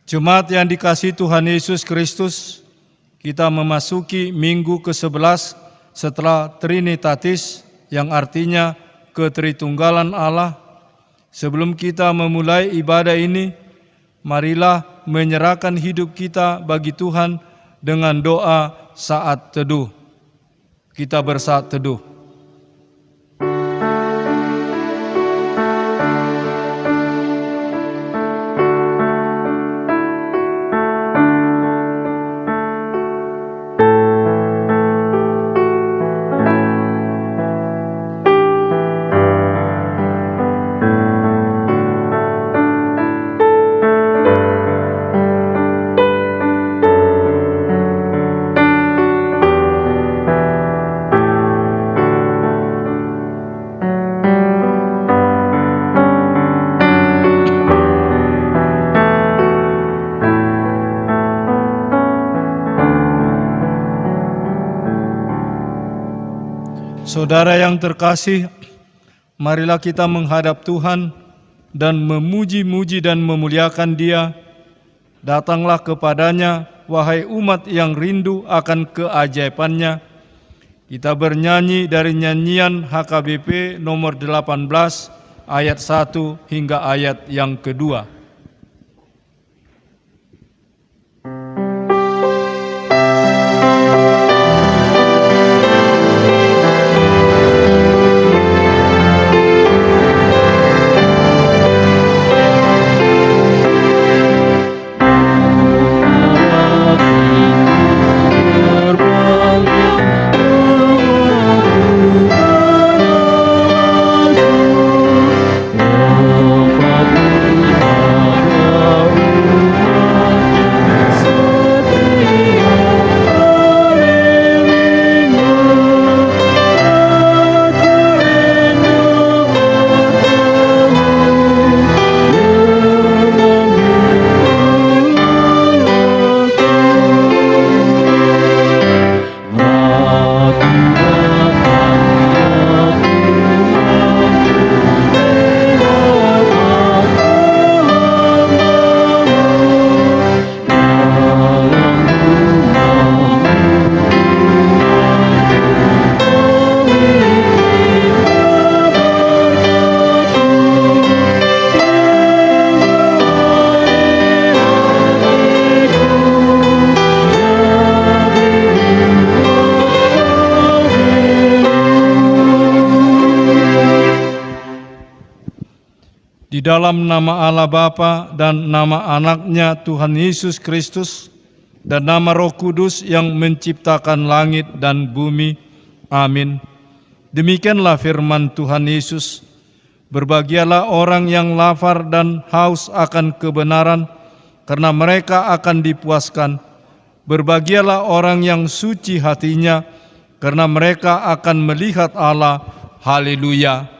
Jemaat yang dikasihi Tuhan Yesus Kristus, kita memasuki minggu ke-11 setelah Trinitatis, yang artinya ketritunggalan Allah. Sebelum kita memulai ibadah ini, marilah menyerahkan hidup kita bagi Tuhan dengan doa saat teduh. Kita bersaat teduh. Saudara yang terkasih, marilah kita menghadap Tuhan dan memuji-muji dan memuliakan Dia. Datanglah kepadanya, wahai umat yang rindu akan keajaibannya. Kita bernyanyi dari nyanyian HKBP nomor 18 ayat 1 hingga ayat yang kedua. Di dalam nama Allah Bapa dan nama Anaknya Tuhan Yesus Kristus dan nama Roh Kudus yang menciptakan langit dan bumi. Amin. Demikianlah firman Tuhan Yesus. Berbahagialah orang yang lapar dan haus akan kebenaran, karena mereka akan dipuaskan. Berbahagialah orang yang suci hatinya, karena mereka akan melihat Allah. Haleluya.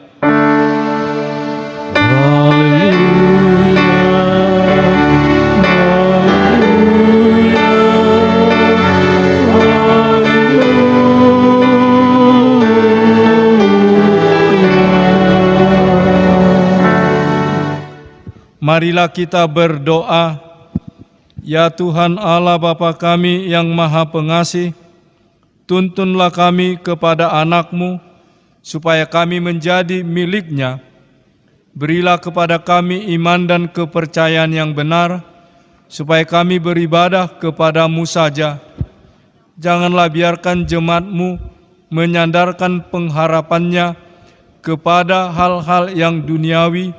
Marilah kita berdoa. Ya Tuhan Allah Bapa kami yang Maha Pengasih, tuntunlah kami kepada anak-Mu, supaya kami menjadi milik-Nya. Berilah kepada kami iman dan kepercayaan yang benar, supaya kami beribadah kepada-Mu saja. Janganlah biarkan jemaat-Mu menyandarkan pengharapannya kepada hal-hal yang duniawi,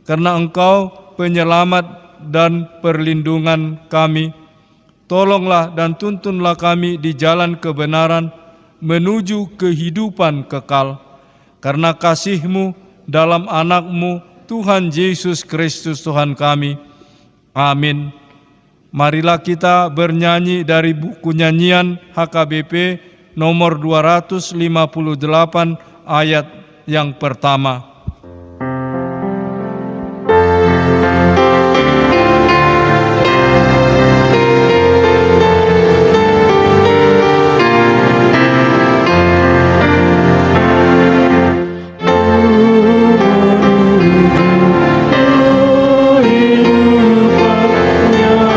karena Engkau penyelamat dan perlindungan kami. Tolonglah dan tuntunlah kami di jalan kebenaran menuju kehidupan kekal, karena kasih-Mu dalam anak-Mu Tuhan Yesus Kristus Tuhan kami. Amin. Marilah kita bernyanyi dari buku nyanyian HKBP nomor 258 ayat yang pertama. Hidupannya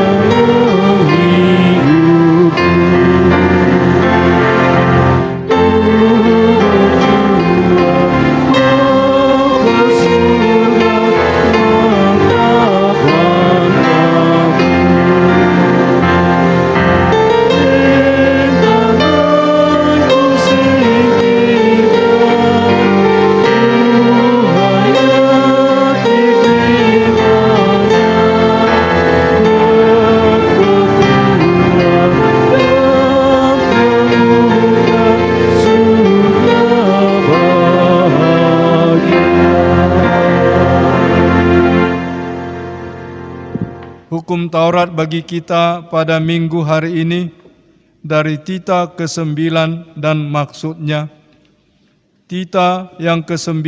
hukum Taurat bagi kita pada minggu hari ini dari Tita ke-9 dan maksudnya. Tita yang ke-9,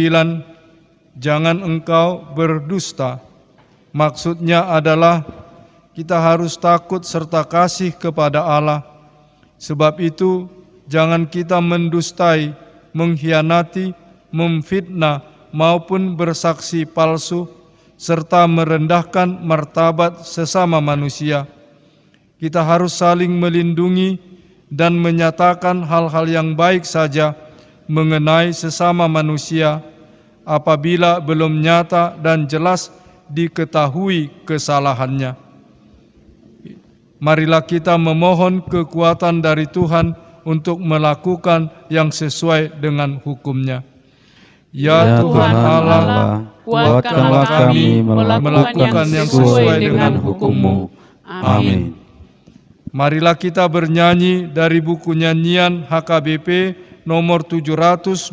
jangan engkau berdusta. Maksudnya adalah kita harus takut serta kasih kepada Allah. Sebab itu jangan kita mendustai, mengkhianati, memfitnah maupun bersaksi palsu, serta merendahkan martabat sesama manusia. Kita harus saling melindungi dan menyatakan hal-hal yang baik saja mengenai sesama manusia apabila belum nyata dan jelas diketahui kesalahannya. Marilah kita memohon kekuatan dari Tuhan untuk melakukan yang sesuai dengan hukum-Nya. Ya Tuhan Allah, kuatkanlah kami melakukan yang sesuai dengan hukum-Mu. Amin. Marilah kita bernyanyi dari buku nyanyian HKBP nomor 722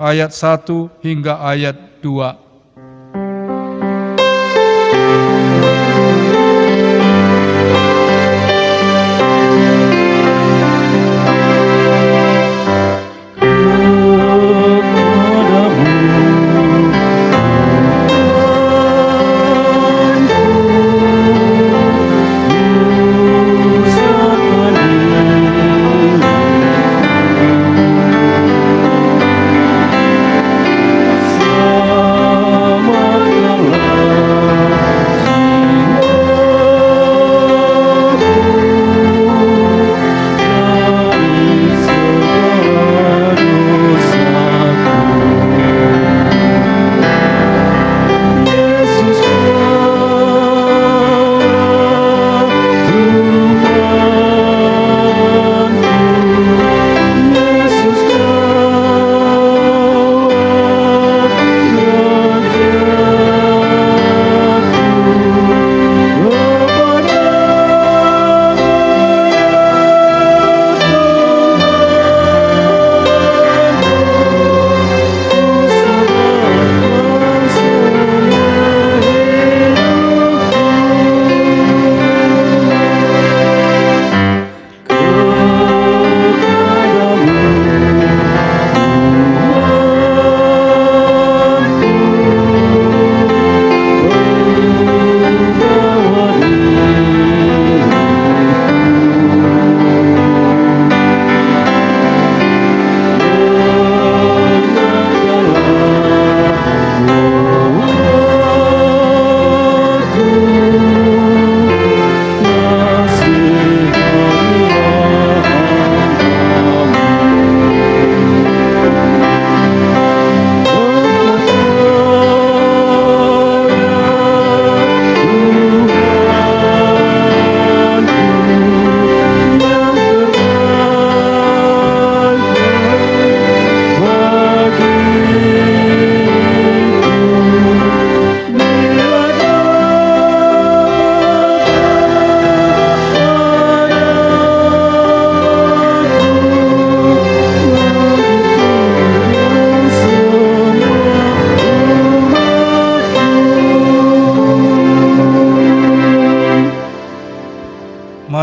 ayat 1 hingga ayat 2.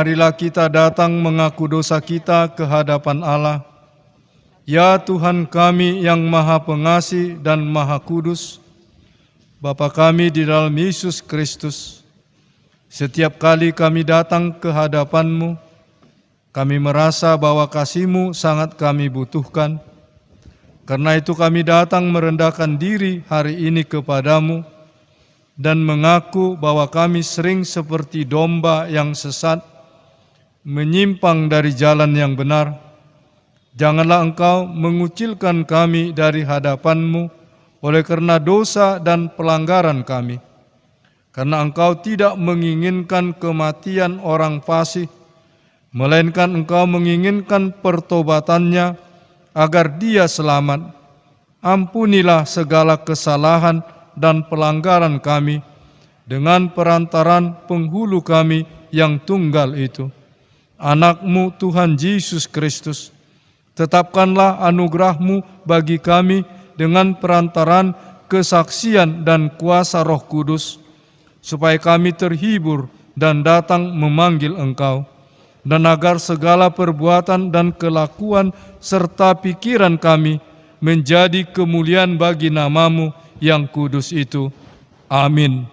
Marilah kita datang mengaku dosa kita ke hadapan Allah. Ya Tuhan kami yang Maha Pengasih dan Maha Kudus, Bapa kami di dalam Yesus Kristus, setiap kali kami datang ke hadapan-Mu, kami merasa bahwa kasih-Mu sangat kami butuhkan. Karena itu kami datang merendahkan diri hari ini kepadamu dan mengaku bahwa kami sering seperti domba yang sesat, menyimpang dari jalan yang benar. Janganlah Engkau mengucilkan kami dari hadapan-Mu oleh karena dosa dan pelanggaran kami. Karena Engkau tidak menginginkan kematian orang fasik, melainkan Engkau menginginkan pertobatannya agar dia selamat. Ampunilah segala kesalahan dan pelanggaran kami dengan perantaran penghulu kami yang tunggal itu, Anak-Mu Tuhan Yesus Kristus. Tetapkanlah anugerah-Mu bagi kami dengan perantaran kesaksian dan kuasa Roh Kudus, supaya kami terhibur dan datang memanggil Engkau, dan agar segala perbuatan dan kelakuan serta pikiran kami menjadi kemuliaan bagi nama-Mu yang kudus itu. Amin.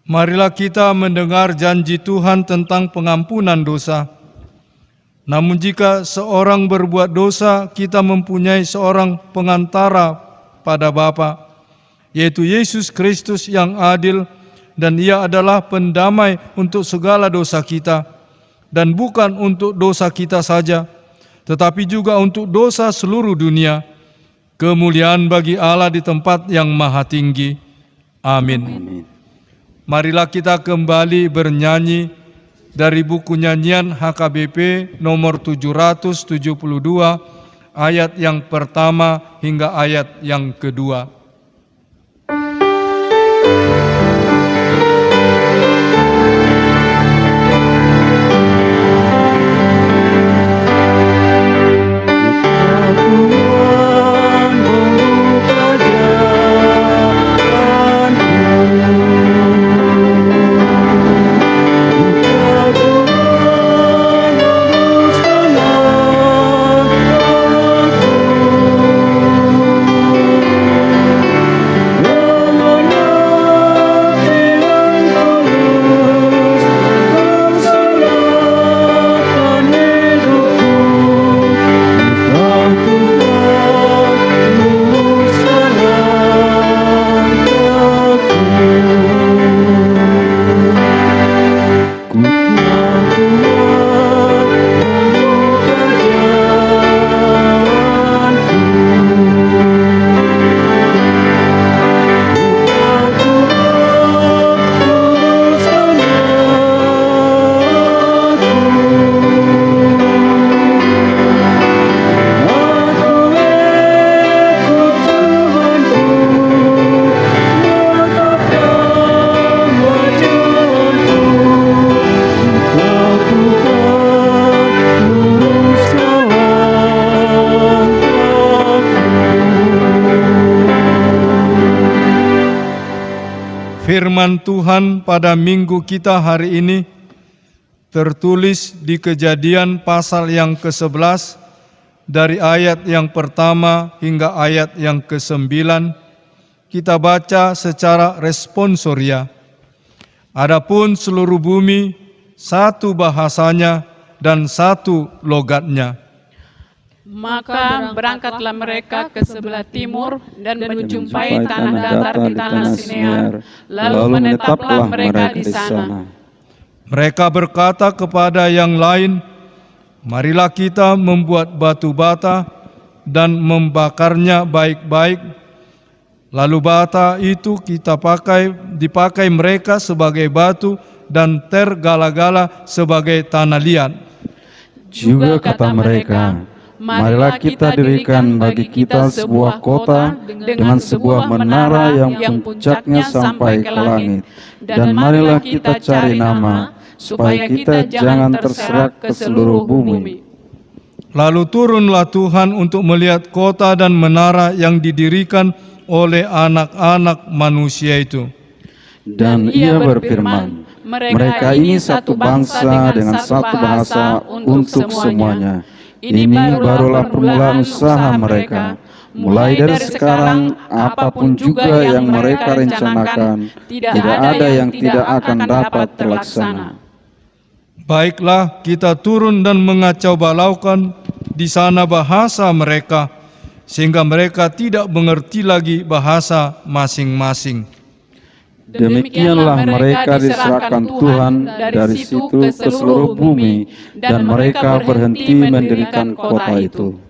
Marilah kita mendengar janji Tuhan tentang pengampunan dosa. Namun jika seorang berbuat dosa, kita mempunyai seorang pengantara pada Bapa, yaitu Yesus Kristus yang adil, dan Ia adalah pendamai untuk segala dosa kita, dan bukan untuk dosa kita saja, tetapi juga untuk dosa seluruh dunia. Kemuliaan bagi Allah di tempat yang maha tinggi. Amin. Amin. Marilah kita kembali bernyanyi dari buku nyanyian HKBP nomor 772, ayat yang pertama hingga ayat yang kedua. Firman Tuhan pada minggu kita hari ini tertulis di Kejadian pasal yang ke-11 dari ayat yang pertama hingga ayat yang ke-9. Kita baca secara responsoria. Adapun seluruh bumi satu bahasanya dan satu logatnya. Maka berangkatlah mereka ke sebelah timur dan menjumpai tanah datar di tanah Sinear, lalu menetaplah mereka di sana. Mereka berkata kepada yang lain, marilah kita membuat batu bata dan membakarnya baik-baik. Lalu bata itu dipakai mereka sebagai batu dan tergala-gala sebagai tanah liat. Juga kata mereka, marilah kita dirikan bagi kita sebuah kota dengan sebuah menara yang puncaknya sampai ke langit. Dan marilah kita cari nama, supaya kita jangan terserak ke seluruh bumi. Lalu turunlah Tuhan untuk melihat kota dan menara yang didirikan oleh anak-anak manusia itu. Dan ia berfirman, mereka ini satu bangsa dengan satu bahasa untuk semuanya. Ini barulah permulaan usaha mereka. Mulai dari sekarang, apapun juga yang mereka rencanakan, tidak ada yang tidak akan dapat terlaksana. Baiklah, kita turun dan mengacau balaukan di sana bahasa mereka, sehingga mereka tidak mengerti lagi bahasa masing-masing. Demikianlah mereka diserahkan Tuhan dari situ ke seluruh bumi, dan mereka berhenti mendirikan kota itu.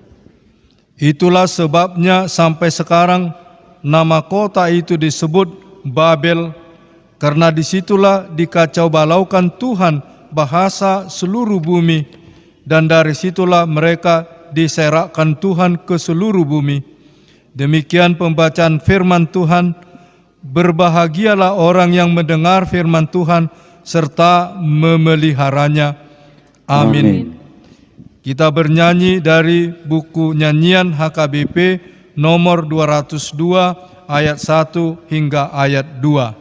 Itulah sebabnya sampai sekarang nama kota itu disebut Babel, karena disitulah dikacau balaukan Tuhan bahasa seluruh bumi, dan dari situlah mereka diserakkan Tuhan ke seluruh bumi. Demikian pembacaan firman Tuhan. Berbahagialah orang yang mendengar firman Tuhan serta memeliharanya. Amin. Kita bernyanyi dari buku nyanyian HKBP nomor 202 ayat 1 hingga ayat 2.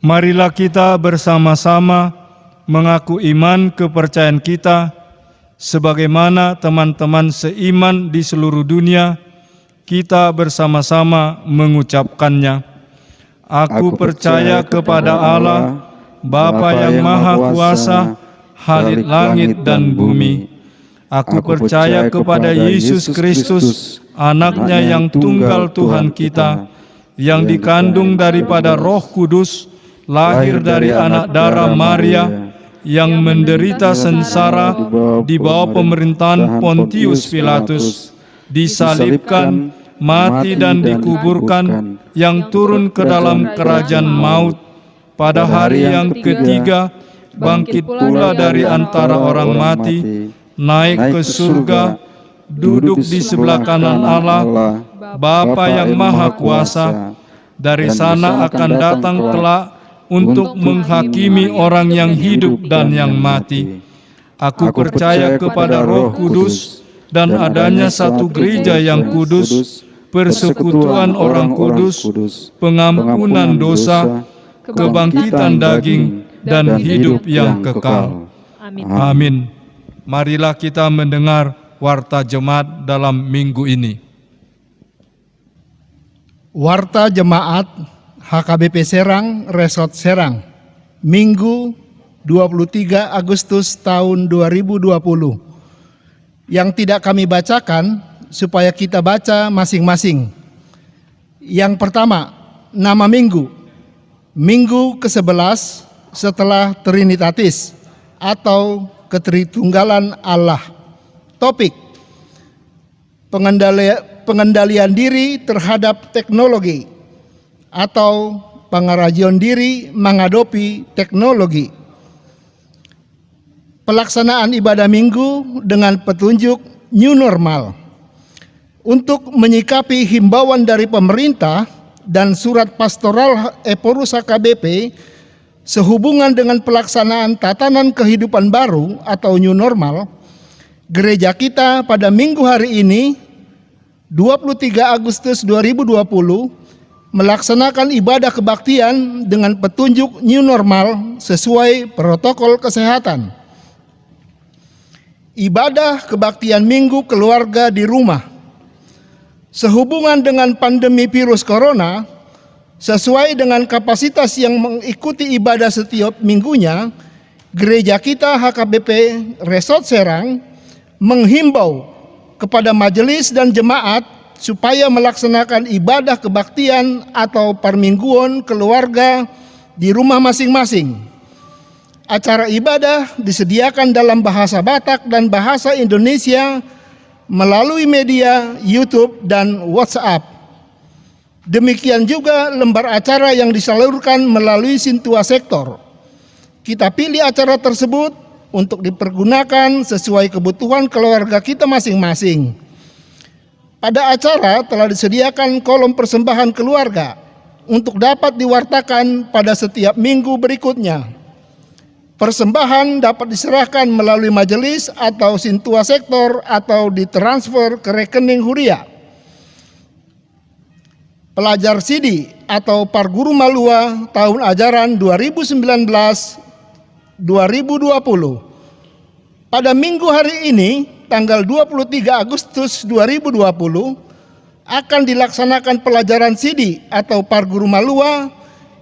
Marilah kita bersama-sama mengaku iman kepercayaan kita sebagaimana teman-teman seiman di seluruh dunia kita bersama-sama mengucapkannya. Aku percaya kepada Allah, Bapa yang Maha Kuasa, Khalik langit dan bumi. Aku percaya kepada Yesus Kristus, Anaknya yang tunggal Tuhan kita, yang dikandung daripada Roh Kudus, lahir dari anak darah Maria, yang menderita sengsara di bawah pemerintahan Pontius Pilatus, disalibkan, mati dan dikuburkan, yang turun ke dalam kerajaan maut, pada hari yang ketiga bangkit pula dari antara orang mati, naik ke surga, duduk di sebelah kanan Allah, Bapa yang Maha Kuasa. Dari sana akan datang kelak untuk menghakimi orang yang hidup dan yang mati. Aku percaya kepada Roh Kudus dan adanya satu gereja yang kudus, persekutuan orang kudus, pengampunan dosa, kebangkitan daging, dan hidup yang kekal. Amin. Marilah kita mendengar warta jemaat dalam minggu ini. Warta Jemaat HKBP Serang, Resort Serang, Minggu 23 Agustus tahun 2020. Yang tidak kami bacakan supaya kita baca masing-masing. Yang pertama, nama minggu. Minggu ke-11 setelah Trinitatis atau Ketritunggalan Allah. Topik: pengendalian diri terhadap teknologi atau pangarajian diri menghadapi teknologi. Pelaksanaan ibadah minggu dengan petunjuk new normal. Untuk menyikapi himbauan dari pemerintah dan surat pastoral Eporus HKBP sehubungan dengan pelaksanaan tatanan kehidupan baru atau new normal, gereja kita pada minggu hari ini 23 Agustus 2020 melaksanakan ibadah kebaktian dengan petunjuk new normal sesuai protokol kesehatan. Ibadah kebaktian minggu keluarga di rumah. Sehubungan dengan pandemi virus corona, sesuai dengan kapasitas yang mengikuti ibadah setiap minggunya, gereja kita HKBP Resort Serang menghimbau kepada majelis dan jemaat supaya melaksanakan ibadah kebaktian atau permingguan keluarga di rumah masing-masing. Acara ibadah disediakan dalam bahasa Batak dan bahasa Indonesia melalui media YouTube dan WhatsApp. Demikian juga lembar acara yang disalurkan melalui Sintua Sektor. Kita pilih acara tersebut untuk dipergunakan sesuai kebutuhan keluarga kita masing-masing. Pada acara telah disediakan kolom persembahan keluarga untuk dapat diwartakan pada setiap minggu berikutnya. Persembahan dapat diserahkan melalui majelis atau Sintua Sektor atau ditransfer ke rekening Huria. Pelajar Sidi atau Parguru Malua tahun ajaran 2019-2020. Pada minggu hari ini, tanggal 23 Agustus 2020, akan dilaksanakan pelajaran Sidi atau Parguru Malua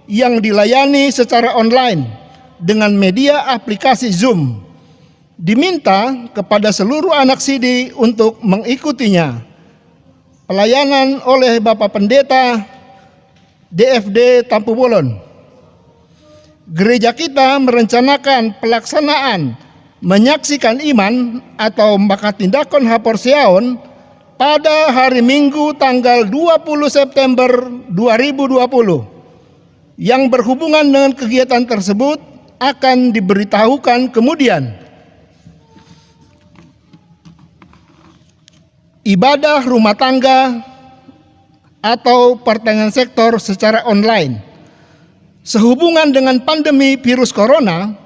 yang dilayani secara online dengan media aplikasi Zoom. Diminta kepada seluruh anak Sidi untuk mengikutinya. Pelayanan oleh Bapak Pendeta DFD Tampu Bolon. Gereja kita merencanakan pelaksanaan menyaksikan iman atau makatindakon haporseaon pada hari Minggu tanggal 20 September 2020. Yang berhubungan dengan kegiatan tersebut akan diberitahukan kemudian. Ibadah rumah tangga atau pertengahan sektor secara online. Sehubungan dengan pandemi virus corona,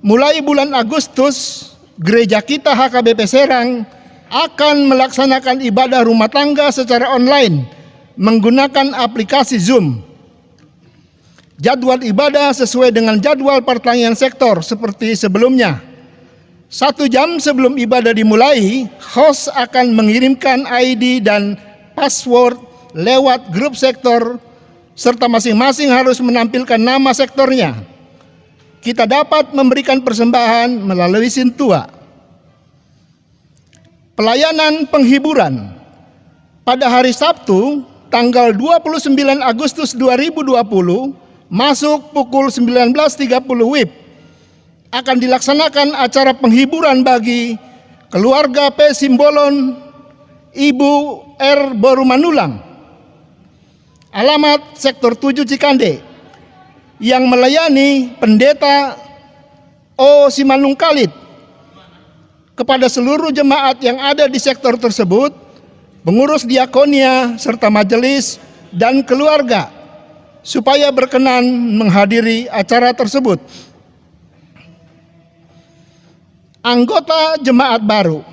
mulai bulan Agustus, gereja kita HKBP Serang akan melaksanakan ibadah rumah tangga secara online menggunakan aplikasi Zoom. Jadwal ibadah sesuai dengan jadwal pertanian sektor seperti sebelumnya. 1 jam sebelum ibadah dimulai, host akan mengirimkan ID dan password lewat grup sektor, serta masing-masing harus menampilkan nama sektornya. Kita dapat memberikan persembahan melalui Sintua. Pelayanan penghiburan. Pada hari Sabtu, tanggal 29 Agustus 2020, masuk pukul 19.30 WIB, akan dilaksanakan acara penghiburan bagi keluarga P. Simbolon, Ibu R. Borumanulang, alamat Sektor 7 Cikande, yang melayani Pendeta O. Simanung Kalit. Kepada seluruh jemaat yang ada di sektor tersebut, pengurus diakonia serta majelis dan keluarga, supaya berkenan menghadiri acara tersebut. Anggota jemaat baru.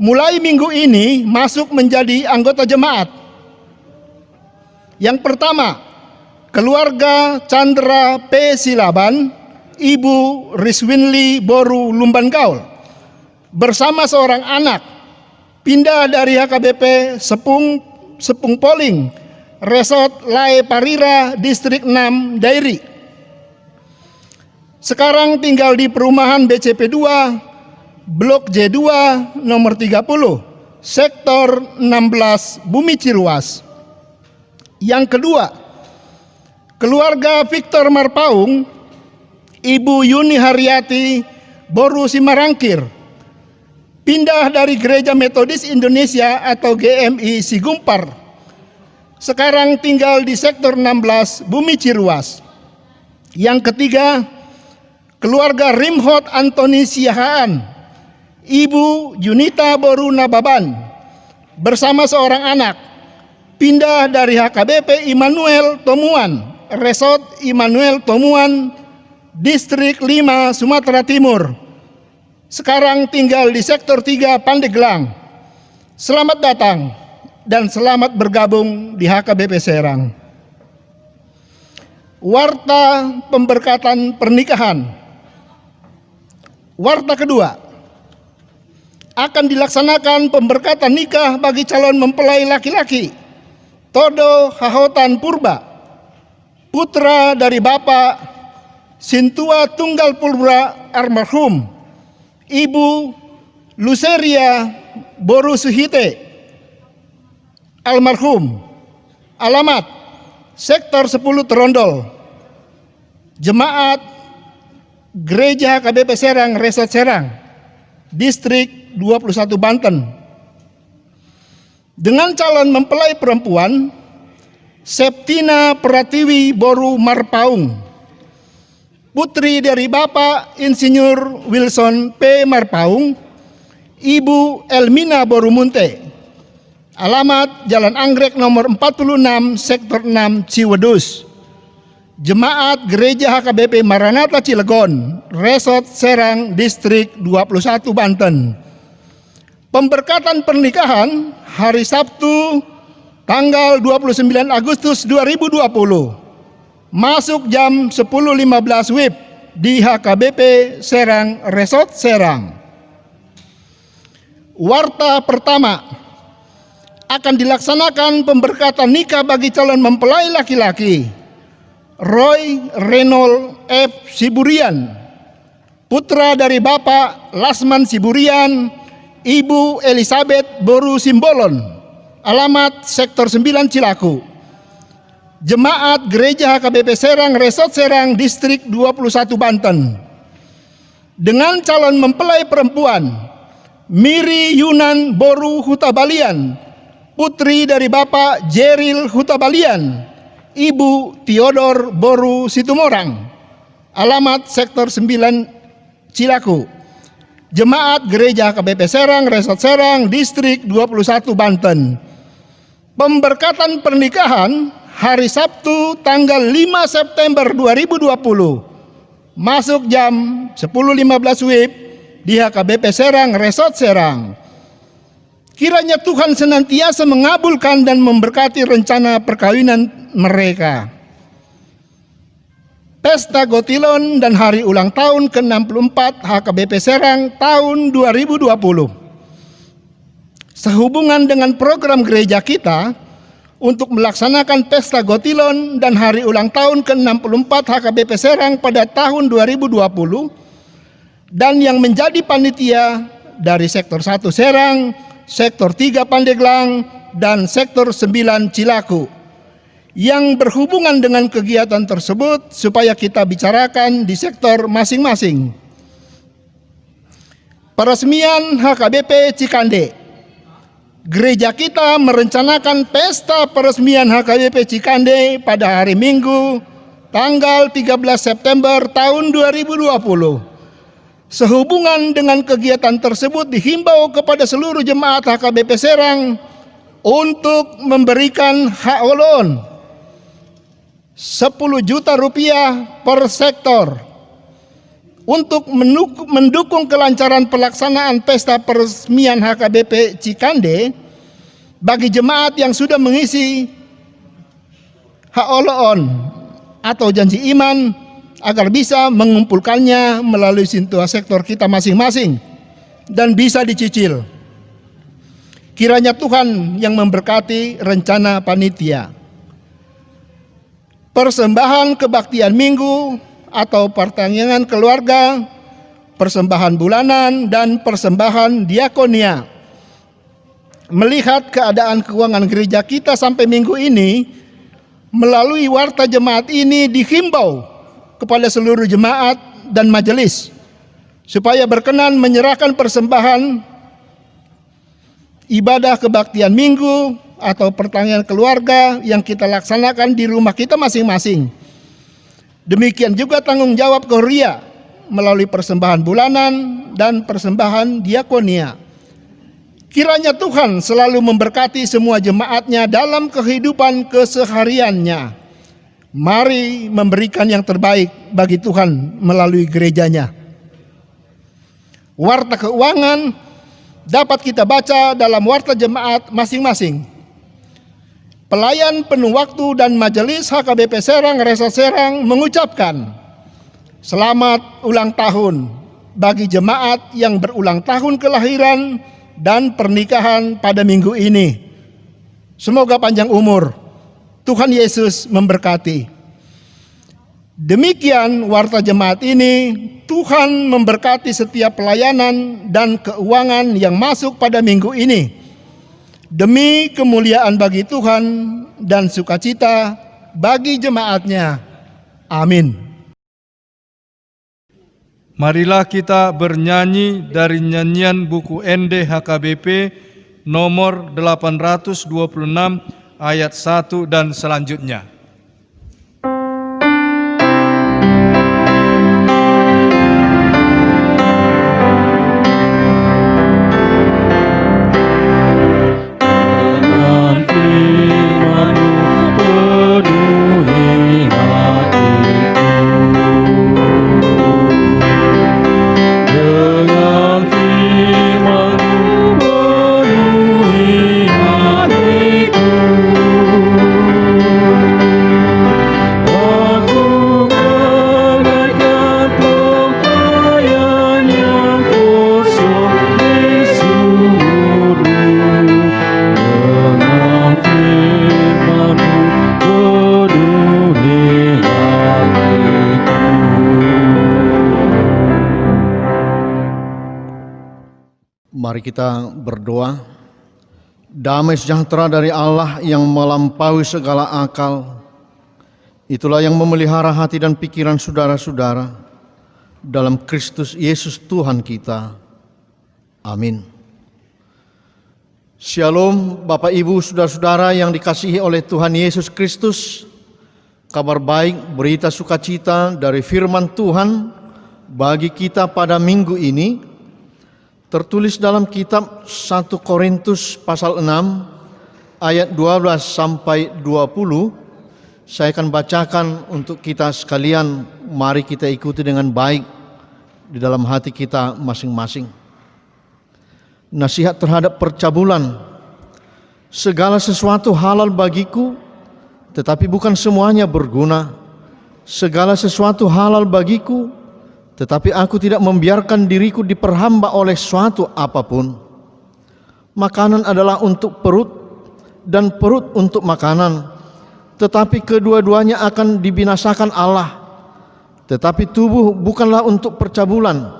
Mulai minggu ini masuk menjadi anggota jemaat. Yang pertama, keluarga Chandra P. Silaban, Ibu Riswinli Boru Lumban Gaul, bersama seorang anak, pindah dari HKBP Sepung Poling, Resort Lae Parira, Distrik 6, Dairi. Sekarang tinggal di perumahan BCP 2, Blok J2, nomor 30, Sektor 16, Bumi Ciruas. Yang kedua, keluarga Victor Marpaung, Ibu Yuni Haryati Boru Simarangkir, pindah dari Gereja Metodis Indonesia atau GMI Sigumpar, sekarang tinggal di Sektor 16 Bumi Ciruas. Yang ketiga, keluarga Rimhot Antoni Siahaan, Ibu Junita Boru Nababan, bersama seorang anak, pindah dari HKBP Immanuel Tomuan, Resort Immanuel Tomuan, Distrik 5 Sumatera Timur. Sekarang tinggal di Sektor 3 Pandeglang. Selamat datang dan selamat bergabung di HKBP Serang. Warta pemberkatan pernikahan. Warta kedua, akan dilaksanakan pemberkatan nikah bagi calon mempelai laki-laki Todo Hahotan Purba, putra dari Bapak Sintua Tunggal Purba almarhum, Ibu Luceria Boru Suhite almarhum. Alamat Sektor 10 Terondol, Jemaat Gereja HKBP Serang Resort Serang, Distrik 21 Banten. Dengan calon mempelai perempuan Septina Pratiwi Boru Marpaung, putri dari Bapak Insinyur Wilson P. Marpaung, Ibu Elmina Boru Munte. Alamat Jalan Anggrek nomor 46 Sektor 6 Ciwedus, Jemaat Gereja HKBP Maranatha Cilegon, Resort Serang, Distrik 21 Banten. Pemberkatan pernikahan hari Sabtu tanggal 29 Agustus 2020, masuk jam 10.15 WIB di HKBP Serang Resort Serang. Warta pertama, akan dilaksanakan pemberkatan nikah bagi calon mempelai laki-laki Roy Reynold F. Siburian, putra dari Bapak Lasman Siburian, Ibu Elizabeth Boru Simbolon. Alamat Sektor 9 Cilaku, Jemaat Gereja HKBP Serang Resort Serang, Distrik 21 Banten. Dengan calon mempelai perempuan Miri Yunan Boru Hutabalian, putri dari Bapak Jeril Hutabalian, Ibu Theodor Boru Situmorang. Alamat Sektor 9 Cilaku, Jemaat Gereja HKBP Serang Resort Serang, Distrik 21 Banten. Pemberkatan pernikahan hari Sabtu tanggal 5 September 2020, masuk jam 10.15 WIB di HKBP Serang Resort Serang. Kiranya Tuhan senantiasa mengabulkan dan memberkati rencana perkawinan mereka. Pesta Gotilon dan Hari Ulang Tahun ke-64 HKBP Serang tahun 2020. Sehubungan dengan program gereja kita untuk melaksanakan Pesta Gotilon dan Hari Ulang Tahun ke-64 HKBP Serang pada tahun 2020, dan yang menjadi panitia dari Sektor 1 Serang, Sektor 3 Pandeglang, dan Sektor 9 Cilaku, yang berhubungan dengan kegiatan tersebut supaya kita bicarakan di sektor masing-masing. Peresmian HKBP Cikande. Gereja kita merencanakan pesta peresmian HKBP Cikande pada hari Minggu tanggal 13 September tahun 2020. Sehubungan dengan kegiatan tersebut dihimbau kepada seluruh jemaat HKBP Serang untuk memberikan hak olon 10 juta rupiah per sektor untuk mendukung kelancaran pelaksanaan pesta peresmian HKBP Cikande bagi jemaat yang sudah mengisi hak olon atau janji iman, agar bisa mengumpulkannya melalui sintua sektor kita masing-masing dan bisa dicicil. Kiranya Tuhan yang memberkati rencana panitia. Persembahan kebaktian minggu atau pertanyaan keluarga, persembahan bulanan, dan persembahan diakonia. Melihat keadaan keuangan gereja kita sampai minggu ini, Melalui warta jemaat ini dihimbau kepada seluruh jemaat dan majelis supaya berkenan menyerahkan persembahan ibadah kebaktian minggu atau pertanian keluarga yang kita laksanakan di rumah kita masing-masing. Demikian juga tanggung jawab Korea melalui persembahan bulanan dan persembahan diakonia. Kiranya Tuhan selalu memberkati semua jemaatnya dalam kehidupan kesehariannya. Mari memberikan yang terbaik bagi Tuhan melalui gerejanya. Warta keuangan dapat kita baca dalam warta jemaat masing-masing. Pelayan penuh waktu dan majelis HKBP Serang Resa Serang mengucapkan selamat ulang tahun bagi jemaat yang berulang tahun kelahiran dan pernikahan pada minggu ini. Semoga panjang umur. Tuhan Yesus memberkati. Demikian warta jemaat ini. Tuhan memberkati setiap pelayanan dan keuangan yang masuk pada minggu ini. Demi kemuliaan bagi Tuhan dan sukacita bagi jemaatnya. Amin. Marilah kita bernyanyi dari nyanyian buku ND HKBP nomor 826 ayat 1 dan selanjutnya. Mari kita berdoa. Damai sejahtera dari Allah yang melampaui segala akal, itulah yang memelihara hati dan pikiran saudara-saudara dalam Kristus Yesus Tuhan kita. Amin. Shalom Bapak Ibu saudara-saudara yang dikasihi oleh Tuhan Yesus Kristus. Kabar baik, berita sukacita dari firman Tuhan bagi kita pada minggu ini tertulis dalam kitab 1 Korintus pasal 6 ayat 12 sampai 20. Saya akan bacakan untuk kita sekalian. Mari kita ikuti dengan baik di dalam hati kita masing-masing. Nasihat terhadap percabulan. Segala sesuatu halal bagiku, tetapi bukan semuanya berguna. Segala sesuatu halal bagiku, tetapi aku tidak membiarkan diriku diperhamba oleh suatu apapun. Makanan adalah untuk perut dan perut untuk makanan, tetapi kedua-duanya akan dibinasakan Allah. Tetapi tubuh bukanlah untuk percabulan,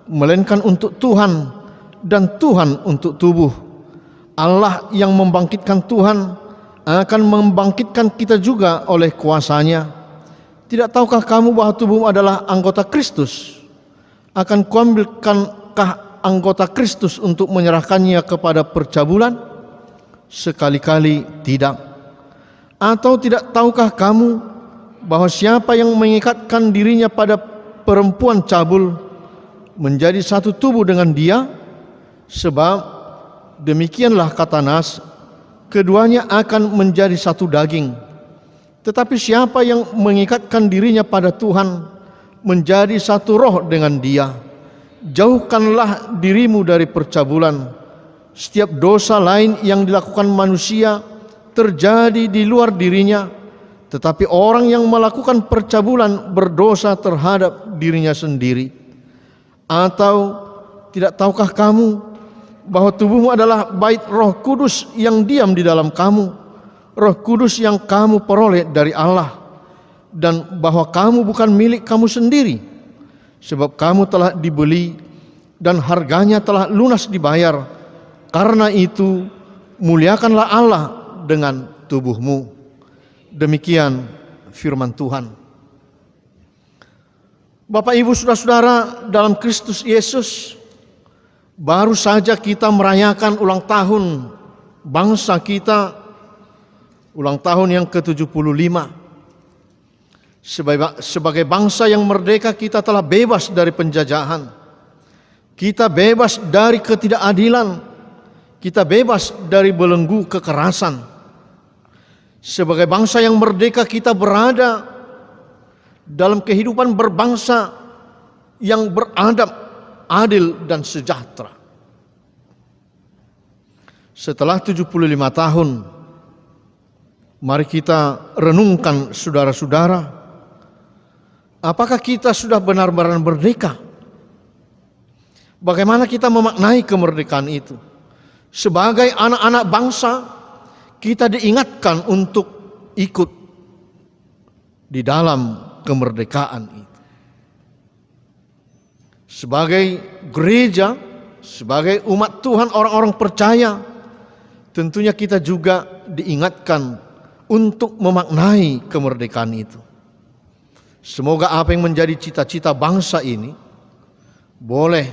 melainkan untuk Tuhan, dan Tuhan untuk tubuh. Allah yang membangkitkan Tuhan akan membangkitkan kita juga oleh kuasa-Nya. Tidak tahukah kamu bahwa tubuhmu adalah anggota Kristus? Akan kuambilkankah anggota Kristus untuk menyerahkannya kepada percabulan? Sekali-kali tidak. Atau tidak tahukah kamu bahwa siapa yang mengikatkan dirinya pada perempuan cabul menjadi satu tubuh dengan dia? Sebab demikianlah kata Nas, keduanya akan menjadi satu daging. Tetapi siapa yang mengikatkan dirinya pada Tuhan menjadi satu roh dengan Dia. Jauhkanlah dirimu dari percabulan. Setiap dosa lain yang dilakukan manusia terjadi di luar dirinya, tetapi orang yang melakukan percabulan berdosa terhadap dirinya sendiri. Atau tidak tahukah kamu bahwa tubuhmu adalah bait Roh Kudus yang diam di dalam kamu, Roh Kudus yang kamu peroleh dari Allah, dan bahwa kamu bukan milik kamu sendiri, sebab kamu telah dibeli dan harganya telah lunas dibayar. Karena itu muliakanlah Allah dengan tubuhmu. Demikian firman Tuhan. Bapak, Ibu, saudara-saudara dalam Kristus Yesus, baru saja kita merayakan ulang tahun bangsa kita, ulang tahun yang ke-75. Sebagai bangsa yang merdeka, kita telah bebas dari penjajahan. Kita bebas dari ketidakadilan. Kita bebas dari belenggu kekerasan. Sebagai bangsa yang merdeka, kita berada dalam kehidupan berbangsa yang beradab, adil, dan sejahtera. Setelah 75 tahun, mari kita renungkan, saudara-saudara, apakah kita sudah benar-benar merdeka? Bagaimana kita memaknai kemerdekaan itu? Sebagai anak-anak bangsa, kita diingatkan untuk ikut di dalam kemerdekaan itu. Sebagai gereja, sebagai umat Tuhan, orang-orang percaya, tentunya kita juga diingatkan untuk memaknai kemerdekaan itu. Semoga apa yang menjadi cita-cita bangsa ini boleh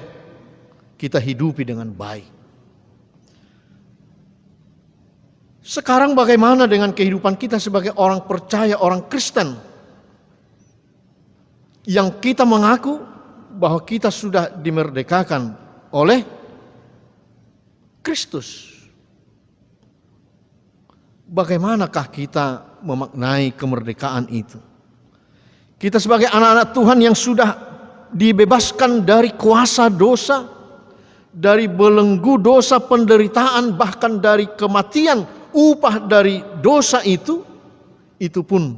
kita hidupi dengan baik. Sekarang bagaimana dengan kehidupan kita sebagai orang percaya, orang Kristen, yang kita mengaku bahwa kita sudah dimerdekakan oleh Kristus? Bagaimanakah kita memaknai kemerdekaan itu? Kita sebagai anak-anak Tuhan yang sudah dibebaskan dari kuasa dosa, dari belenggu dosa, penderitaan, bahkan dari kematian, upah dari dosa itu pun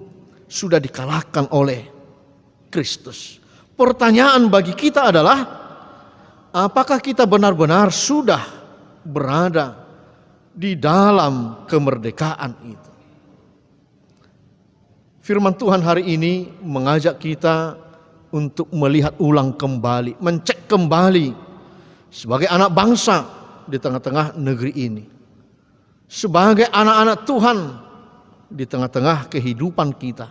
sudah dikalahkan oleh Kristus. Pertanyaan bagi kita adalah, apakah kita benar-benar sudah berada di dalam kemerdekaan itu? Firman Tuhan hari ini mengajak kita untuk melihat ulang kembali, mencek kembali sebagai anak bangsa di tengah-tengah negeri ini, sebagai anak-anak Tuhan di tengah-tengah kehidupan kita.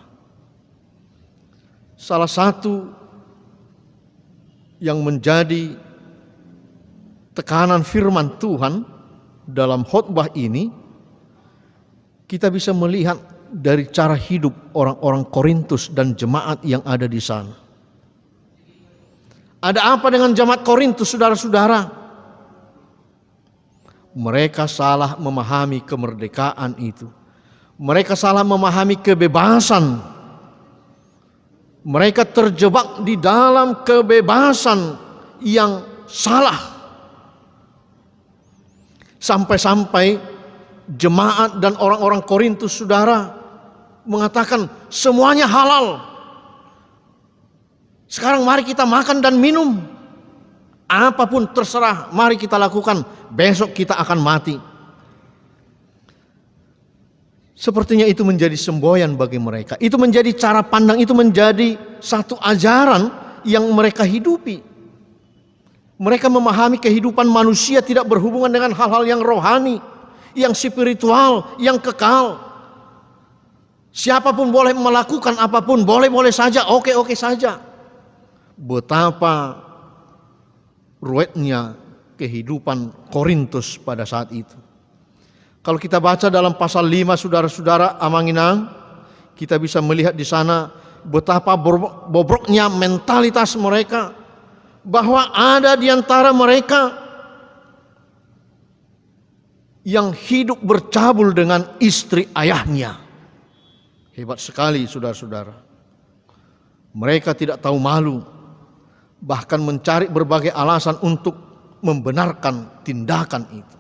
Salah satu yang menjadi tekanan firman Tuhan dalam khotbah ini, kita bisa melihat dari cara hidup orang-orang Korintus dan jemaat yang ada di sana. Ada apa dengan jemaat Korintus, saudara-saudara? Mereka salah memahami kemerdekaan itu. Mereka salah memahami kebebasan. Mereka terjebak di dalam kebebasan yang salah. Sampai-sampai jemaat dan orang-orang Korintus, saudara, mengatakan semuanya halal. Sekarang mari kita makan dan minum. Apapun terserah, mari kita lakukan. Besok kita akan mati. Sepertinya itu menjadi semboyan bagi mereka. Itu menjadi cara pandang, itu menjadi satu ajaran yang mereka hidupi. Mereka memahami kehidupan manusia tidak berhubungan dengan hal-hal yang rohani, yang spiritual, yang kekal. Siapapun boleh melakukan apapun, boleh-boleh saja, oke-oke saja. Betapa ruwetnya kehidupan Korintus pada saat itu. Kalau kita baca dalam pasal 5, saudara-saudara Amanginang, kita bisa melihat di sana betapa bobroknya mentalitas mereka, bahwa ada di antara mereka yang hidup bercabul dengan istri ayahnya. Hebat sekali, saudara-saudara. Mereka tidak tahu malu, bahkan mencari berbagai alasan untuk membenarkan tindakan itu.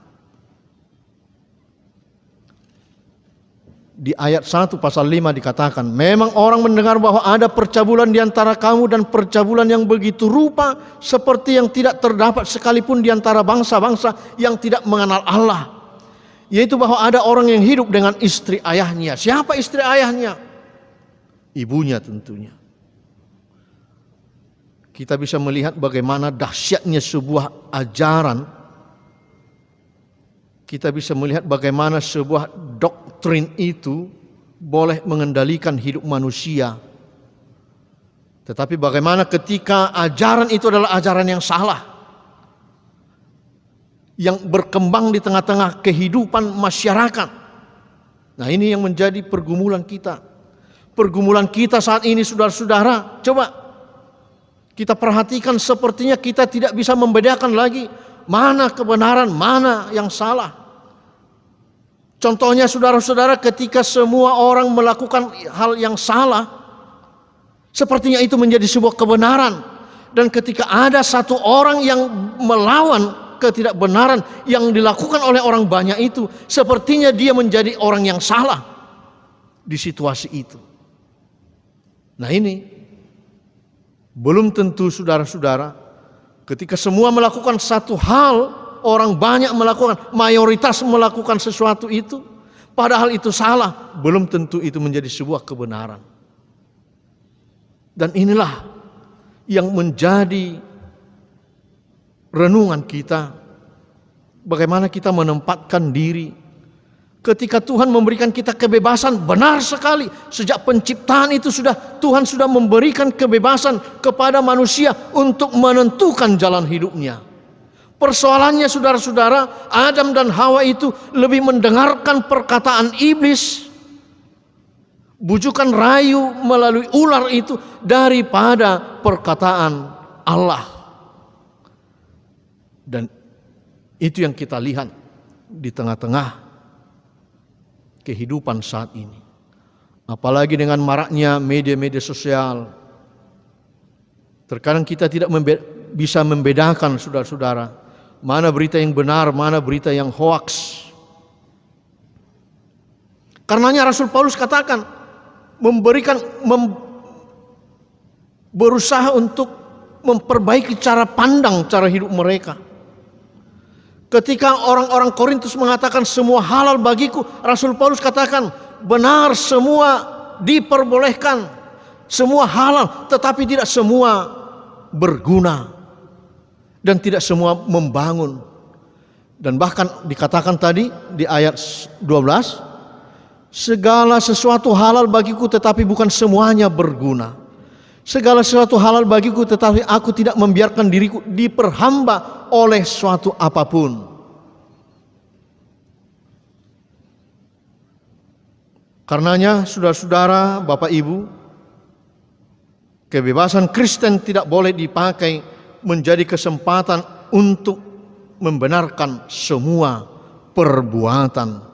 Di ayat 1 pasal 5 dikatakan, memang orang mendengar bahwa ada percabulan di antara kamu, dan percabulan yang begitu rupa seperti yang tidak terdapat sekalipun di antara bangsa-bangsa yang tidak mengenal Allah. Yaitu bahwa ada orang yang hidup dengan istri ayahnya. Siapa istri ayahnya? Ibunya tentunya. Kita bisa melihat bagaimana dahsyatnya sebuah ajaran. Kita bisa melihat bagaimana sebuah doktrin itu boleh mengendalikan hidup manusia. Tetapi bagaimana ketika ajaran itu adalah ajaran yang salah, yang berkembang di tengah-tengah kehidupan masyarakat. Nah, ini yang menjadi pergumulan kita. Pergumulan kita saat ini, saudara-saudara, coba kita perhatikan, sepertinya kita tidak bisa membedakan lagi mana kebenaran, mana yang salah. Contohnya saudara-saudara, ketika semua orang melakukan hal yang salah, sepertinya itu menjadi sebuah kebenaran. Dan ketika ada satu orang yang melawan ketidakbenaran yang dilakukan oleh orang banyak itu, sepertinya dia menjadi orang yang salah di situasi itu. Nah, ini belum tentu, saudara-saudara, ketika semua melakukan satu hal, orang banyak melakukan, mayoritas melakukan sesuatu itu, padahal itu salah, belum tentu itu menjadi sebuah kebenaran. Dan inilah yang menjadi renungan kita, bagaimana kita menempatkan diri ketika Tuhan memberikan kita kebebasan. Benar sekali, sejak penciptaan itu Tuhan sudah memberikan kebebasan kepada manusia untuk menentukan jalan hidupnya. Persoalannya, saudara-saudara, Adam dan Hawa itu lebih mendengarkan perkataan iblis, bujukan rayu melalui ular itu, daripada perkataan Allah. Dan itu yang kita lihat di tengah-tengah kehidupan saat ini. Apalagi dengan maraknya media-media sosial. Terkadang kita tidak bisa membedakan, saudara-saudara, mana berita yang benar, mana berita yang hoaks. Karenanya Rasul Paulus katakan, berusaha untuk memperbaiki cara pandang, cara hidup mereka. Ketika orang-orang Korintus mengatakan semua halal bagiku, Rasul Paulus katakan benar, semua diperbolehkan, semua halal, tetapi tidak semua berguna dan tidak semua membangun. Dan bahkan dikatakan tadi di ayat 12, segala sesuatu halal bagiku tetapi bukan semuanya berguna. Segala sesuatu halal bagiku tetapi aku tidak membiarkan diriku diperhamba oleh suatu apapun. Karenanya, saudara-saudara, Bapak Ibu, kebebasan Kristen tidak boleh dipakai menjadi kesempatan untuk membenarkan semua perbuatan.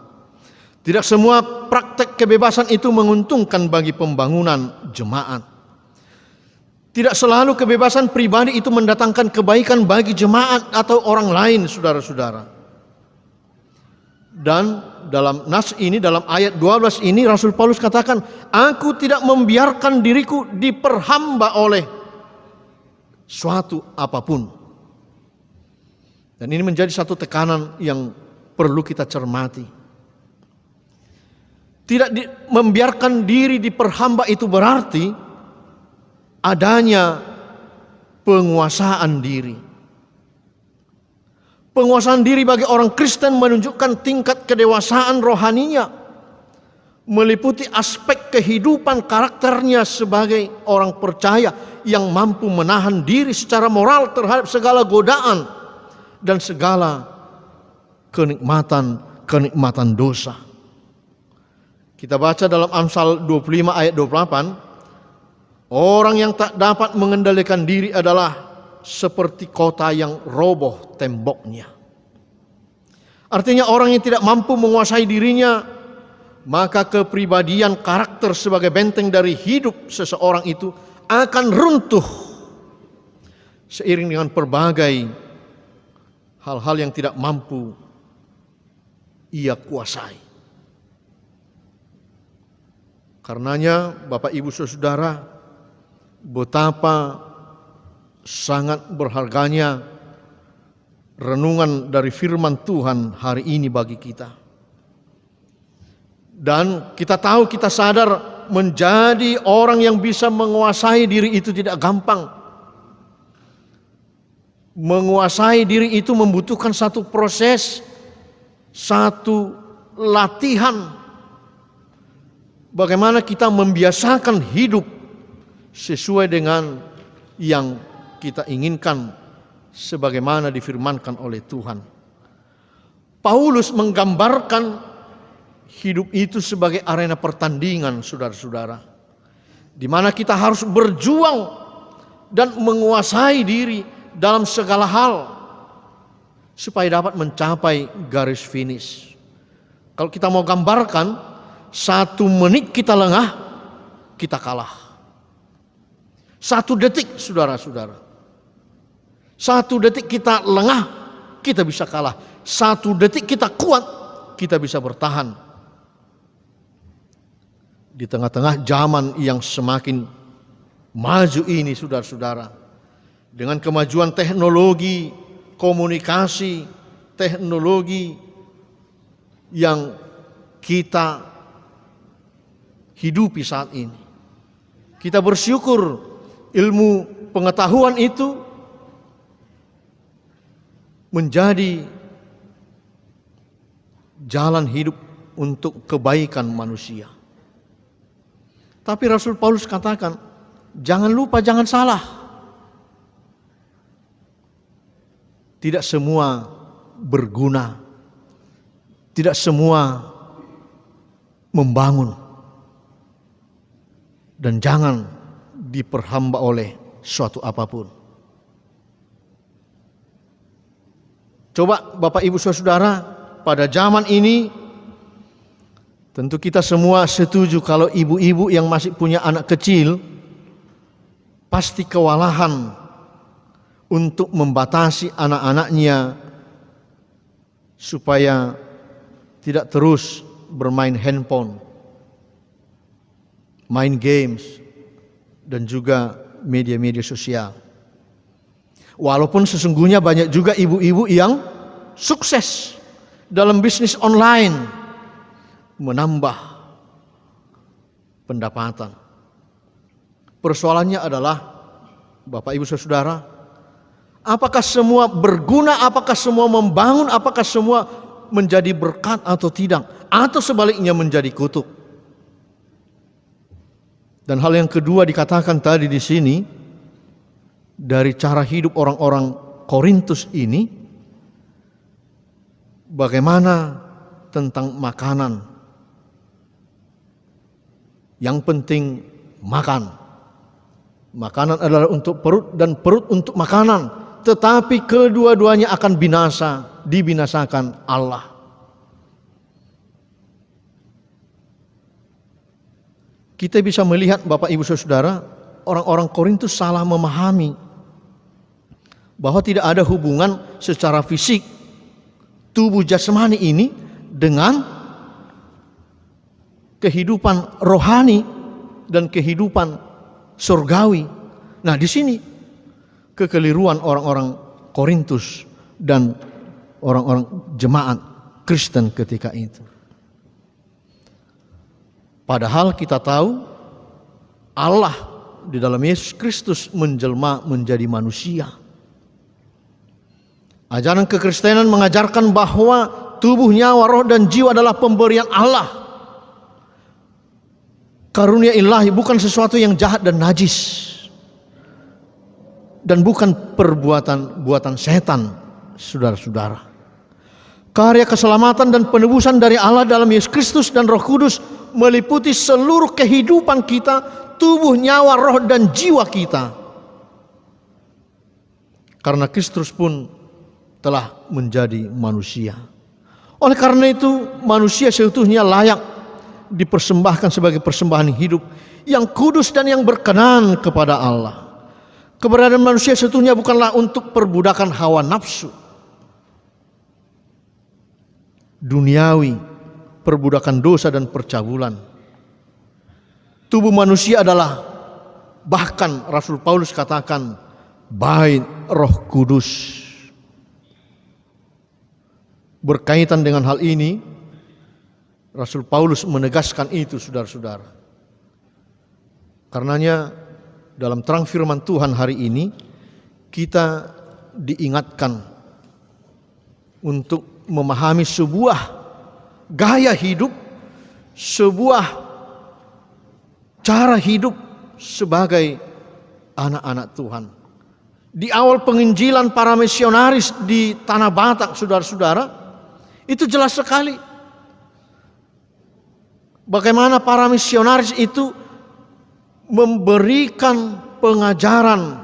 Tidak semua praktek kebebasan itu menguntungkan bagi pembangunan jemaat. Tidak selalu kebebasan pribadi itu mendatangkan kebaikan bagi jemaat atau orang lain, saudara-saudara. Dan dalam nas ini, dalam ayat 12 ini, Rasul Paulus katakan, aku tidak membiarkan diriku diperhamba oleh suatu apapun. Dan ini menjadi satu tekanan yang perlu kita cermati. Tidak membiarkan diri diperhamba itu berarti adanya penguasaan diri. Penguasaan diri bagi orang Kristen menunjukkan tingkat kedewasaan rohaninya, meliputi aspek kehidupan karakternya sebagai orang percaya yang mampu menahan diri secara moral terhadap segala godaan dan segala kenikmatan dosa. Kita baca dalam Amsal 25 ayat 28, orang yang tak dapat mengendalikan diri adalah seperti kota yang roboh temboknya. Artinya orang yang tidak mampu menguasai dirinya, maka kepribadian karakter sebagai benteng dari hidup seseorang itu akan runtuh seiring dengan berbagai hal-hal yang tidak mampu ia kuasai. Karenanya Bapak Ibu Saudara, betapa sangat berharganya renungan dari firman Tuhan hari ini bagi kita. Dan kita tahu, kita sadar menjadi orang yang bisa menguasai diri itu tidak gampang. Menguasai diri itu membutuhkan satu proses, satu latihan. bagaimana kita membiasakan hidup sesuai dengan yang kita inginkan sebagaimana difirmankan oleh Tuhan. Paulus menggambarkan hidup itu sebagai arena pertandingan, saudara-saudara, di mana kita harus berjuang dan menguasai diri dalam segala hal supaya dapat mencapai garis finish. Kalau kita mau gambarkan, 1 menit kita lengah, kita kalah. 1 detik, saudara-saudara. 1 detik kita lengah, kita bisa kalah. 1 detik kita kuat, kita bisa bertahan. Di tengah-tengah zaman yang semakin maju ini, saudara-saudara, dengan kemajuan teknologi, komunikasi, teknologi yang kita hidupi saat ini, kita bersyukur ilmu pengetahuan itu menjadi jalan hidup untuk kebaikan manusia. Tapi Rasul Paulus katakan, jangan lupa, jangan salah. Tidak semua berguna, tidak semua membangun, dan jangan diperhamba oleh suatu apapun. Coba Bapak Ibu Saudara, pada zaman ini tentu kita semua setuju kalau ibu-ibu yang masih punya anak kecil pasti kewalahan untuk membatasi anak-anaknya supaya tidak terus bermain handphone, main games, dan juga media-media sosial. Walaupun sesungguhnya banyak juga ibu-ibu yang sukses dalam bisnis online, menambah pendapatan. Persoalannya adalah, Bapak Ibu Saudara, apakah semua berguna, apakah semua membangun, apakah semua menjadi berkat atau tidak, atau sebaliknya menjadi kutuk. Dan hal yang kedua dikatakan tadi di sini, dari cara hidup orang-orang Korintus ini, bagaimana tentang makanan. Yang penting makan. Makanan adalah untuk perut dan perut untuk makanan. Tetapi kedua-duanya akan binasa, dibinasakan Allah. Kita bisa melihat, Bapak Ibu Saudara, orang-orang Korintus salah memahami bahwa tidak ada hubungan secara fisik tubuh jasmani ini dengan kehidupan rohani dan kehidupan surgawi. Nah, di sini kekeliruan orang-orang Korintus dan orang-orang jemaat Kristen ketika itu. Padahal kita tahu Allah di dalam Yesus Kristus menjelma menjadi manusia. Ajaran kekristenan mengajarkan bahwa tubuh, nyawa, roh, dan jiwa adalah pemberian Allah. Karunia ilahi, bukan sesuatu yang jahat dan najis. Dan bukan perbuatan setan, saudara-saudara. Karya keselamatan dan penebusan dari Allah dalam Yesus Kristus dan Roh Kudus meliputi seluruh kehidupan kita, tubuh, nyawa, roh, dan jiwa kita. Karena Kristus pun telah menjadi manusia. Oleh karena itu, manusia seutuhnya layak dipersembahkan sebagai persembahan hidup yang kudus dan yang berkenan kepada Allah. Keberadaan manusia seutuhnya bukanlah untuk perbudakan hawa nafsu duniawi, perbudakan dosa dan percabulan. Tubuh manusia adalah, bahkan Rasul Paulus katakan, bait Roh Kudus. Berkaitan dengan hal ini, Rasul Paulus menegaskan itu, saudara-saudara. Karenanya dalam terang firman Tuhan hari ini, kita diingatkan untuk memahami sebuah gaya hidup, sebuah cara hidup sebagai anak-anak Tuhan. Di awal penginjilan para misionaris di Tanah Batak, saudara-saudara, itu jelas sekali bagaimana para misionaris itu memberikan pengajaran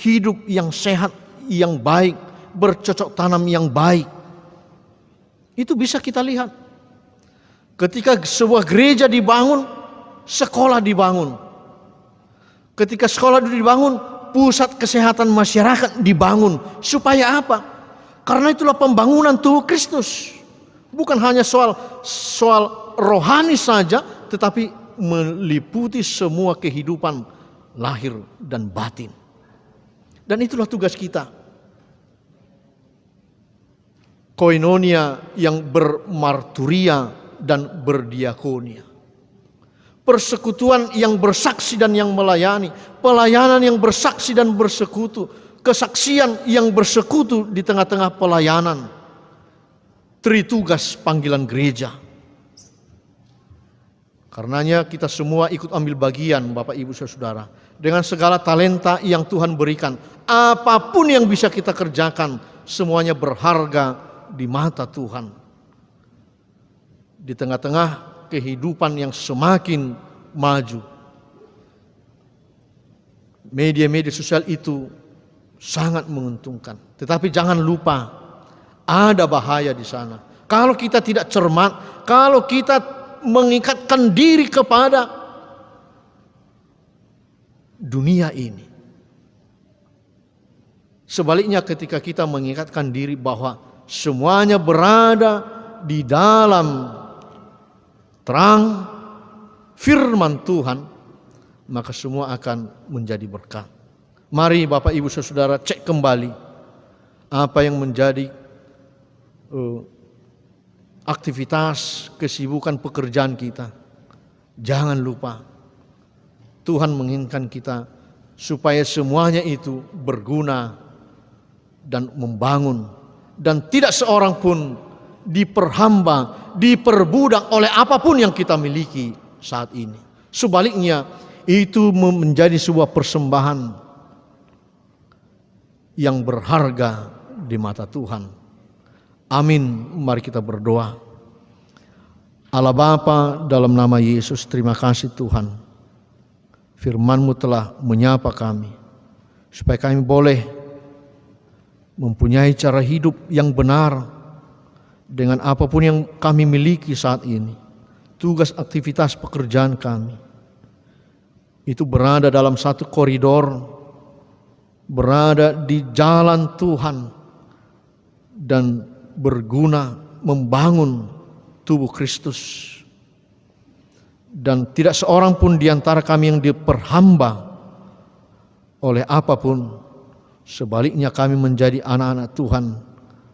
hidup yang sehat, yang baik, bercocok tanam yang baik. Itu bisa kita lihat. Ketika sebuah gereja dibangun, sekolah dibangun. Ketika sekolah dibangun, pusat kesehatan masyarakat dibangun. Supaya apa? Karena itulah pembangunan tubuh Kristus. Bukan hanya soal rohani saja, tetapi meliputi semua kehidupan lahir dan batin. Dan itulah tugas kita. Koinonia yang bermarturia dan berdiakonia. Persekutuan yang bersaksi dan yang melayani. Pelayanan yang bersaksi dan bersekutu. Kesaksian yang bersekutu di tengah-tengah pelayanan. Tritugas panggilan gereja. Karenanya kita semua ikut ambil bagian, Bapak Ibu Saudara, dengan segala talenta yang Tuhan berikan. Apapun yang bisa kita kerjakan, semuanya berharga di mata Tuhan. Di tengah-tengah kehidupan yang semakin maju, media-media sosial itu sangat menguntungkan. Tetapi jangan lupa, ada bahaya di sana. Kalau kita tidak cermat, kalau kita mengikatkan diri kepada dunia ini. Sebaliknya ketika kita mengikatkan diri bahwa semuanya berada di dalam terang firman Tuhan, maka semua akan menjadi berkat. Mari Bapak Ibu Saudara cek kembali apa yang menjadi aktivitas, kesibukan pekerjaan kita. Jangan lupa Tuhan menginginkan kita supaya semuanya itu berguna dan membangun, dan tidak seorang pun diperhamba, diperbudak oleh apapun yang kita miliki saat ini. Sebaliknya, itu menjadi sebuah persembahan yang berharga di mata Tuhan. Amin. Mari kita berdoa. Allah Bapa, dalam nama Yesus, terima kasih Tuhan. Firman-Mu telah menyapa kami, supaya kami boleh mempunyai cara hidup yang benar dengan apapun yang kami miliki saat ini. Tugas aktivitas pekerjaan kami itu berada dalam satu koridor, berada di jalan Tuhan, dan berguna membangun tubuh Kristus. Dan tidak seorang pun di antara kami yang diperhamba oleh apapun. Sebaliknya kami menjadi anak-anak Tuhan,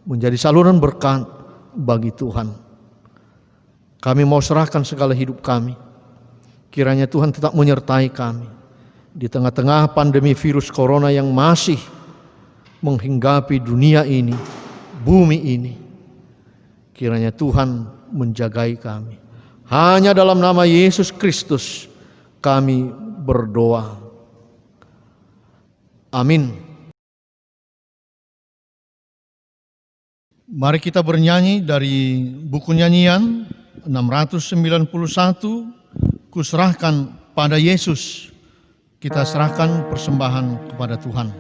menjadi saluran berkat bagi Tuhan. Kami mau serahkan segala hidup kami. Kiranya Tuhan tetap menyertai kami di tengah-tengah pandemi virus corona yang masih menghinggapi dunia ini, bumi ini. Kiranya Tuhan menjagai kami. Hanya dalam nama Yesus Kristus kami berdoa. Amin. Mari kita bernyanyi dari buku nyanyian 691, Kuserahkan pada Yesus. Kita serahkan persembahan kepada Tuhan.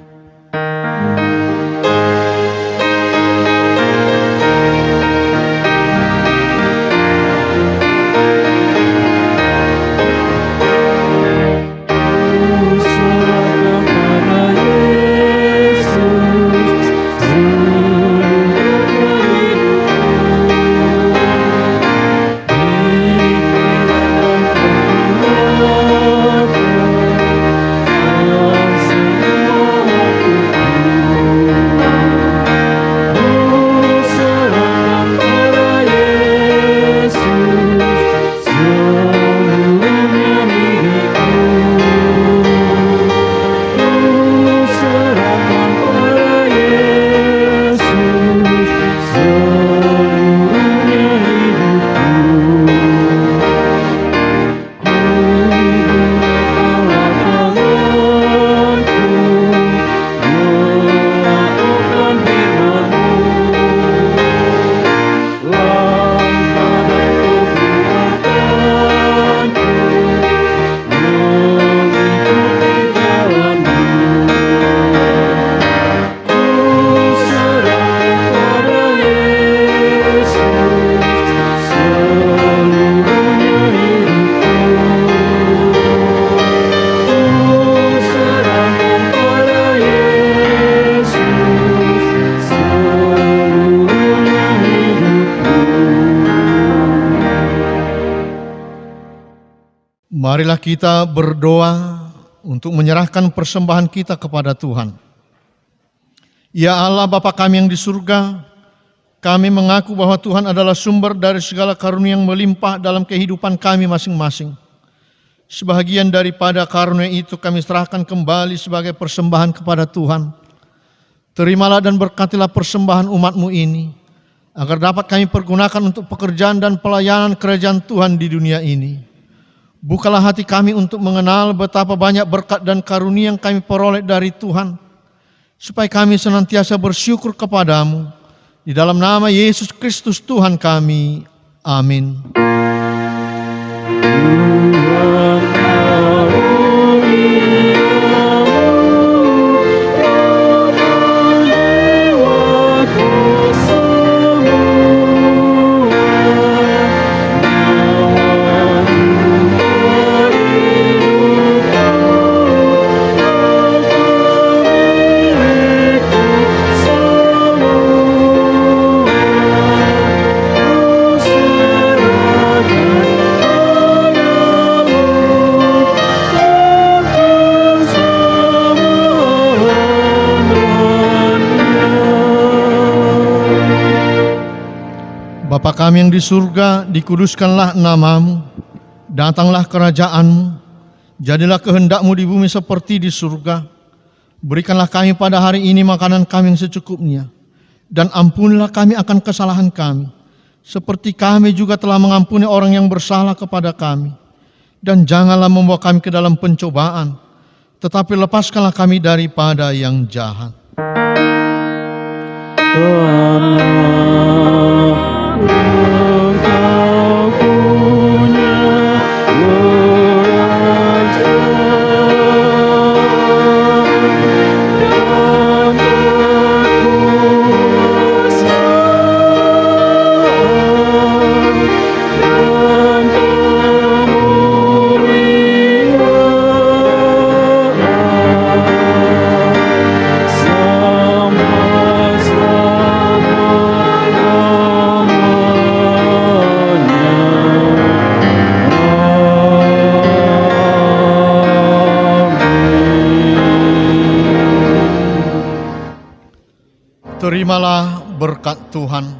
Marilah kita berdoa untuk menyerahkan persembahan kita kepada Tuhan. Ya Allah Bapa kami yang di surga, kami mengaku bahwa Tuhan adalah sumber dari segala karunia yang melimpah dalam kehidupan kami masing-masing. Sebahagian daripada karunia itu kami serahkan kembali sebagai persembahan kepada Tuhan. Terimalah dan berkatilah persembahan umat-Mu ini, agar dapat kami pergunakan untuk pekerjaan dan pelayanan kerajaan Tuhan di dunia ini. Bukalah hati kami untuk mengenal betapa banyak berkat dan karunia yang kami peroleh dari Tuhan, supaya kami senantiasa bersyukur kepadamu. Di dalam nama Yesus Kristus Tuhan kami. Amin. Bapa kami yang di surga, dikuduskanlah nama-Mu, datanglah kerajaan-Mu, jadilah kehendak-Mu di bumi seperti di surga. Berikanlah kami pada hari ini makanan kami yang secukupnya, dan ampunilah kami akan kesalahan kami, seperti kami juga telah mengampuni orang yang bersalah kepada kami. Dan janganlah membawa kami ke dalam pencobaan, tetapi lepaskanlah kami daripada yang jahat. Terimalah berkat Tuhan.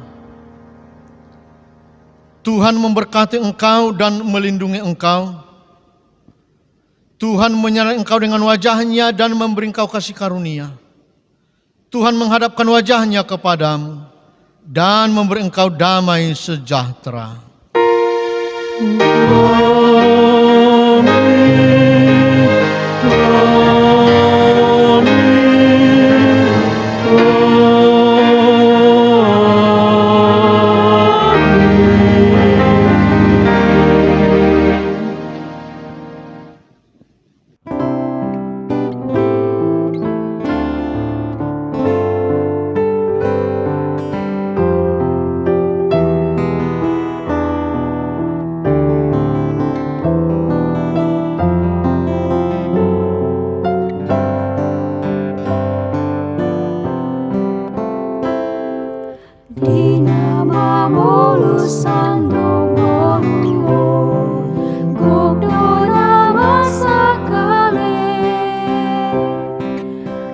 Tuhan memberkati engkau dan melindungi engkau. Tuhan menyertai engkau dengan wajah-Nya dan memberi engkau kasih karunia. Tuhan menghadapkan wajah-Nya kepadamu dan memberi engkau damai sejahtera.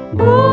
Bukan